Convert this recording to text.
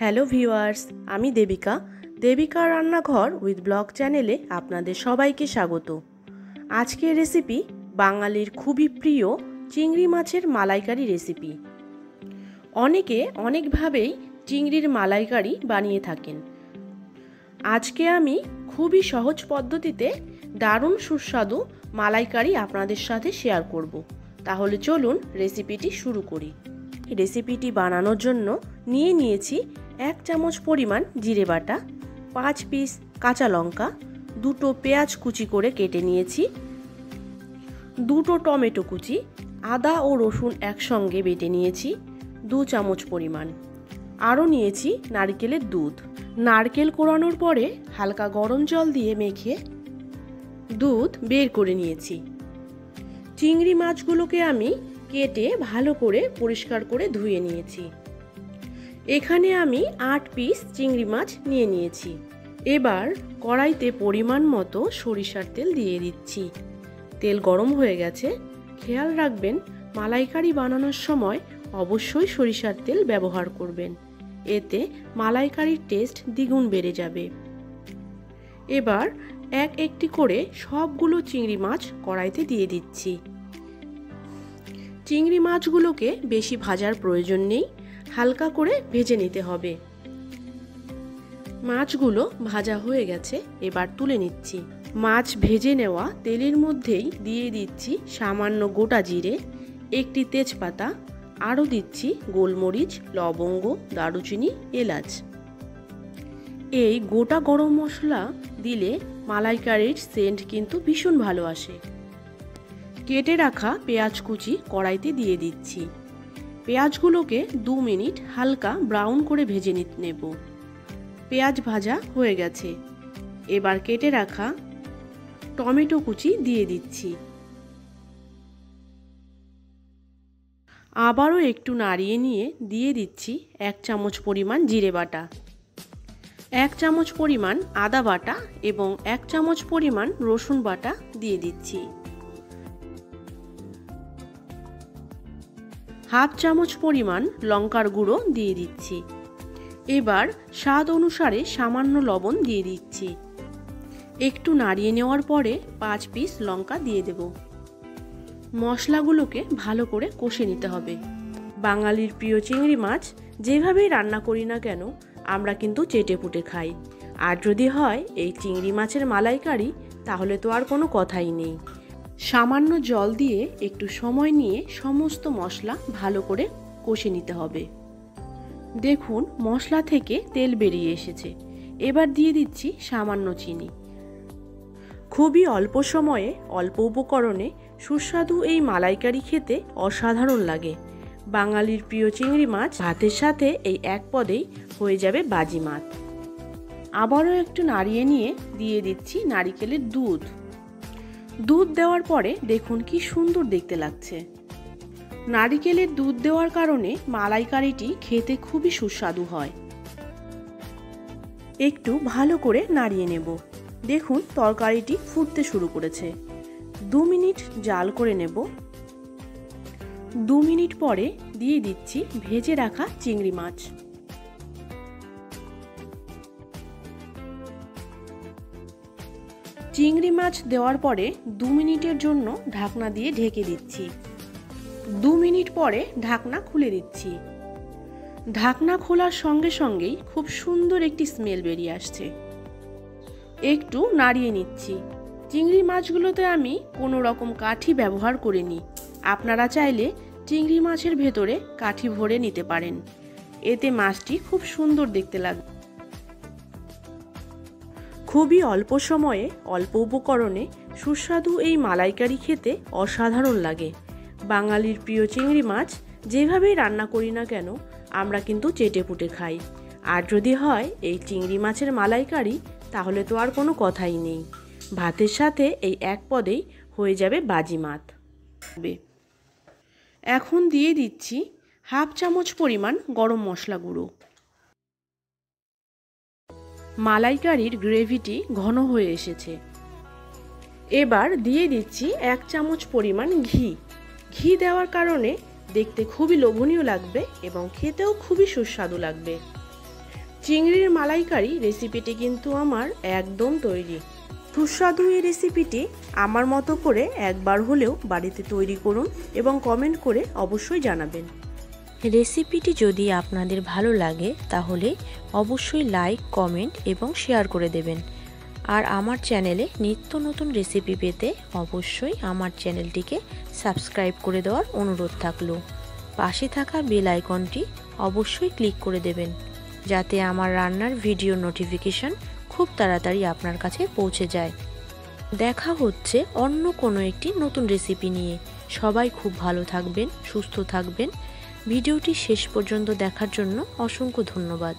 Hello viewers, আমি দেবিকা রান্নাঘর with blog চ্যানেলে আপনাদের সবাইকে স্বাগত। আজকের রেসিপি বাঙালির খুবই প্রিয় চিংড়ি মাছের মালাইকারি রেসিপি। অনেকে অনেকভাবেই চিংড়ির মালাইকারি বানিয়ে থাকেন। আজকে আমি খুবই সহজ পদ্ধতিতে দারুণ সুস্বাদু মালাইকারি আপনাদের সাথে শেয়ার করব। তাহলে চলুন রেসিপিটি শুরু করি। রেসিপিটি বানানোর জন্য নিয়েছি 1 চামচ পরিমাণ জিরে বাটা, 5 পিস কাঁচা লঙ্কা, 2টো পেঁয়াজ কুচি করে কেটে নিয়েছি, 2টো টমেটো কুচি, আদা ও রসুন একসঙ্গে বেটে নিয়েছি 2 চামচ পরিমাণ। আরও নিয়েছি নারকেলের দুধ। নারকেল কোড়ানোর পরে হালকা গরম জল দিয়ে মেখে দুধ বের করে নিয়েছি। চিংড়ি মাছগুলোকে আমি কেটে ভালো করে পরিষ্কার করে ধুয়ে নিয়েছি। এখানে আমি 8 পিস চিংড়ি মাছ নিয়েছি। এবার কড়াইতে পরিমাণ মতো সরিষার তেল দিয়ে দিচ্ছি। তেল গরম হয়ে গেছে। খেয়াল রাখবেন মালাইকারি বানানোর সময় অবশ্যই সরিষার তেল ব্যবহার করবেন, এতে মালাইকারির টেস্ট দ্বিগুণ বেড়ে যাবে। এবার একটি করে সবগুলো চিংড়ি মাছ কড়াইতে দিয়ে দিচ্ছি। চিংড়ি মাছগুলোকে বেশি ভাজার প্রয়োজন নেই, হালকা করে ভেজে নিতে হবে। মাছগুলো ভাজা হয়ে গেছে, এবার তুলে নিচ্ছি। মাছ ভেজে নেওয়া তেলের মধ্যেই দিয়ে দিচ্ছি সামান্য গোটা জিরে, 1টি তেজপাতা, আরও দিচ্ছি গোলমরিচ, লবঙ্গ, দারুচিনি, এলাচ। এই গোটা গরম মশলা দিলে মালাইকারির সেন্ট কিন্তু ভীষণ ভালো আসে। কেটে রাখা পেঁয়াজ কুচি কড়াইতে দিয়ে দিচ্ছি। পেঁয়াজগুলোকে 2 মিনিট হালকা ব্রাউন করে ভেজে নেব। পেঁয়াজ ভাজা হয়ে গেছে। এবার কেটে রাখা টমেটো কুচি দিয়ে দিচ্ছি। আবারও একটু নাড়িয়ে নিয়ে দিয়ে দিচ্ছি 1 চামচ পরিমাণ জিরে বাটা, 1 চামচ পরিমাণ আদা বাটা এবং 1 চামচ পরিমাণ রসুন বাটা দিয়ে দিচ্ছি। হাফ চামচ পরিমাণ লঙ্কার গুঁড়ো দিয়ে দিচ্ছি। এবার স্বাদ অনুসারে সামান্য লবণ দিয়ে দিচ্ছি। একটু নাড়িয়ে নেওয়ার পরে 5 পিস লঙ্কা দিয়ে দেব। মশলাগুলোকে ভালো করে কষে নিতে হবে। বাঙালির প্রিয় চিংড়ি মাছ যেভাবেই রান্না করি না কেন আমরা কিন্তু চেটেপুটে খাই, আর যদি হয় এই চিংড়ি মাছের মালাইকারি তাহলে তো আর কোনো কথাই নেই। সামান্য জল দিয়ে একটু সময় নিয়ে সমস্ত মশলা ভালো করে কষে নিতে হবে। দেখুন মশলা থেকে তেল বেরিয়ে এসেছে। এবার দিয়ে দিচ্ছি সামান্য চিনি। খুবই অল্প সময়ে অল্প উপকরণে সুস্বাদু এই মালাইকারি খেতে অসাধারণ লাগে। বাঙালির প্রিয় চিংড়ি মাছ ভাতের সাথে এই এক পদেই হয়ে যাবে বাজিমাত। আবারও একটু নাড়িয়ে নিয়ে দিয়ে দিচ্ছি নারকেলের দুধ। দুধ দেওয়ার পরে দেখুন কি সুন্দর দেখতে লাগছে। নারকেলের দুধ দেওয়ার কারণে মালাইকারিটি খেতে খুবই সুস্বাদু হয়। একটু ভালো করে নাড়িয়ে নেব। দেখুন তরকারিটি ফুটতে শুরু করেছে। 2 মিনিট জাল করে নেব। 2 মিনিট পরে দিয়ে দিচ্ছি ভেজে রাখা চিংড়ি মাছ। চিংড়ি মাছ দেওয়ার পরে 2 মিনিটের জন্য ঢাকনা দিয়ে ঢেকে দিচ্ছি। 2 মিনিট পরে ঢাকনা খুলে দিচ্ছি। ঢাকনা খোলার সঙ্গে সঙ্গেই খুব সুন্দর একটি স্মেল বেরিয়ে আসছে। একটু নাড়িয়ে নিচ্ছি। চিংড়ি মাছগুলোতে আমি কোনো রকম কাঠি ব্যবহার করিনি। আপনারা চাইলে চিংড়ি মাছের ভেতরে কাঠি ভরে নিতে পারেন, এতে মাছটি খুব সুন্দর দেখতে লাগবে। খুবই অল্প সময়ে অল্প উপকরণে সুস্বাদু এই মালাইকারি খেতে অসাধারণ লাগে। বাঙালির প্রিয় চিংড়ি মাছ যেভাবেই রান্না করি না কেন আমরা কিন্তু চেটেপুটে খাই, আর যদি হয় এই চিংড়ি মাছের মালাইকারি তাহলে তো আর কোনো কথাই নেই। ভাতের সাথে এই এক পদেই হয়ে যাবে বাজিমাত। এখন দিয়ে দিচ্ছি হাফ চামচ পরিমাণ গরম মশলা গুঁড়ো। মালাইকারির গ্রেভিটি ঘন হয়ে এসেছে। এবার দিয়ে দিচ্ছি 1 চামচ পরিমাণ ঘি। ঘি দেওয়ার কারণে দেখতে খুবই লোভনীয় লাগবে এবং খেতেও খুবই সুস্বাদু লাগবে। চিংড়ির মালাইকারি রেসিপিটি কিন্তু আমার একদম তৈরি। সুস্বাদু এই রেসিপিটি আমার মতো করে একবার হলেও বাড়িতে তৈরি করুন এবং কমেন্ট করে অবশ্যই জানাবেন। রেসিপিটি যদি আপনাদের ভালো লাগে তাহলে অবশ্যই লাইক, কমেন্ট এবং শেয়ার করে দেবেন। আর আমার চ্যানেলে নিত্য নতুন রেসিপি পেতে অবশ্যই আমার চ্যানেলটিকে সাবস্ক্রাইব করে দেওয়ার অনুরোধ থাকলো। পাশে থাকা বেল আইকনটি অবশ্যই ক্লিক করে দেবেন, যাতে আমার রান্নার ভিডিও নোটিফিকেশন খুব তাড়াতাড়ি আপনার কাছে পৌঁছে যায়। দেখা হচ্ছে অন্য কোনো একটি নতুন রেসিপি নিয়ে। সবাই খুব ভালো থাকবেন, সুস্থ থাকবেন। ভিডিওটি শেষ পর্যন্ত দেখার জন্য অসংখ্য ধন্যবাদ।